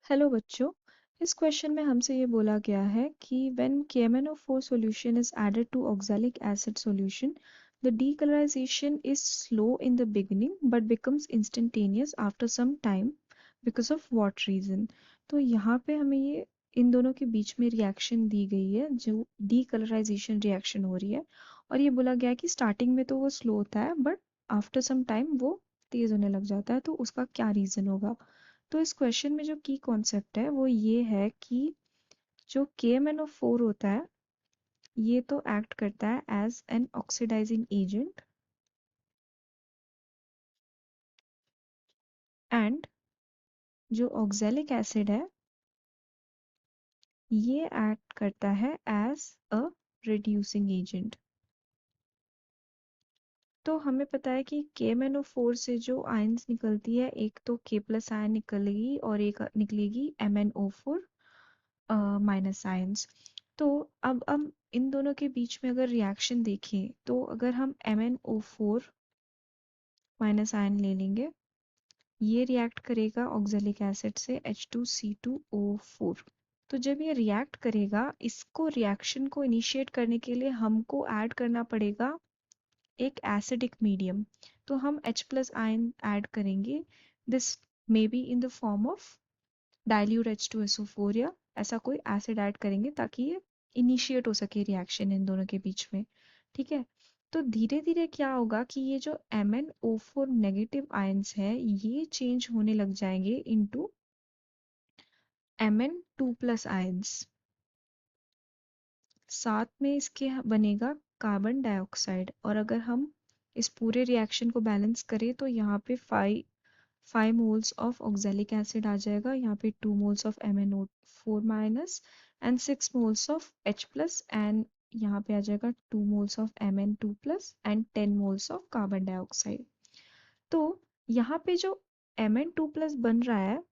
Hello बच्चों। इस question में हमसे ये बोला गया है कि when KMnO4 solution is added to oxalic acid solution, the decolorization is slow in the beginning but becomes instantaneous after some time because of what reason? तो यहाँ पे हमें ये इन दोनों के बीच में रिएक्शन दी गई है जो डीकलराइजेशन रिएक्शन हो रही है, और ये बोला गया है कि स्टार्टिंग में तो वो स्लो होता है बट आफ्टर सम टाइम वो तेज होने लग जाता है। तो उसका क्या रीजन होगा? तो इस क्वेश्चन में जो की कॉन्सेप्ट है वो ये है कि जो KMnO4 होता है ये तो एक्ट करता है as an oxidising agent, and जो ऑक्सैलिक एसिड है ये एक्ट करता है एज अ रिड्यूसिंग एजेंट। तो हमें पता है कि KMnO4 से जो आयंस निकलती है, एक तो K प्लस आयन निकलेगी और एक निकलेगी MnO4 माइनस आयंस। तो अब हम इन दोनों के बीच में अगर रिएक्शन देखें तो अगर हम MnO4 माइनस आयन ले लेंगे, ये रिएक्ट करेगा ऑक्सैलिक एसिड से H2C2O4। तो जब ये रिएक्ट करेगा, इसको रिएक्शन को इनिशिएट करने के लिए हमको ऐड करना पड़ेगा एक एसिडिक मीडियम। तो हम H प्लस आयन ऐड करेंगे, this may be in the form of dilute H2SO4 या ऐसा कोई एसिड ऐड करेंगे ताकि ये इनिशिएट हो सके रिएक्शन इन दोनों के बीच में। ठीक है, तो धीरे धीरे क्या होगा कि ये जो MnO4 नेगेटिव आयंस है ये चेंज होने लग जाएंगे इनटू Mn2 प्लस आयंस। साथ में इसके बनेगा कार्बन डाइऑक्साइड, और अगर हम इस पूरे रिएक्शन को बैलेंस करें तो यहाँ पे 5 moles ऑफ ऑक्सैलिक एसिड आ जाएगा, यहाँ पे 2 moles of MnO4 minus and 6 moles of H plus, and यहाँ पे आ जाएगा 2 moles of Mn2 plus and 10 moles of carbon dioxide. तो यहाँ पे जो Mn2 प्लस बन रहा है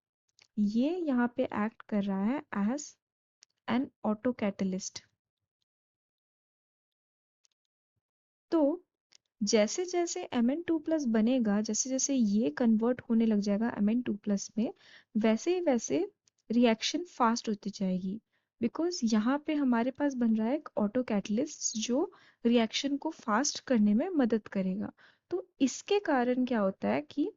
ये यहाँ पे एक्ट कर रहा है एज एन ऑटो कैटलिस्ट। तो जैसे जैसे Mn2 प्लस बनेगा, जैसे जैसे ये कन्वर्ट होने लग जाएगा Mn2 प्लस में, वैसे ही वैसे रिएक्शन फास्ट होती जाएगी, बिकॉज यहाँ पे हमारे पास बन रहा है एक ऑटो कैटलिस्ट जो रिएक्शन को फास्ट करने में मदद करेगा। तो इसके कारण क्या होता है कि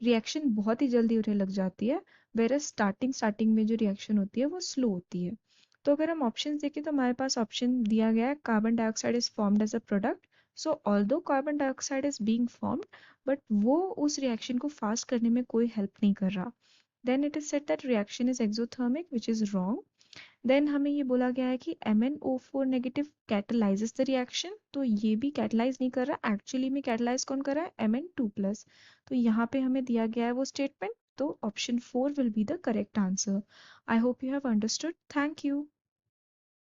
रिएक्शन बहुत ही जल्दी होने लग जाती है, वेरस स्टार्टिंग में जो रिएक्शन होती है वो स्लो होती है। तो अगर हम ऑप्शन देखें तो हमारे पास ऑप्शन दिया गया है carbon dioxide is formed as a product. So although carbon dioxide is being formed, but वो उस रिएक्शन को फास्ट करने में कोई हेल्प नहीं कर रहा। Then it is said that reaction is exothermic, which is wrong. Then हमें ये बोला गया है कि MnO4 negative catalyzes the reaction, तो ये भी कैटलाइज नहीं कर रहा, एक्चुअली में कैटलाइज कौन कर रहा है? Mn2 plus. तो यहाँ पे हमें दिया गया है वो स्टेटमेंट, तो option 4 will be the correct answer. I hope you have understood. Thank you.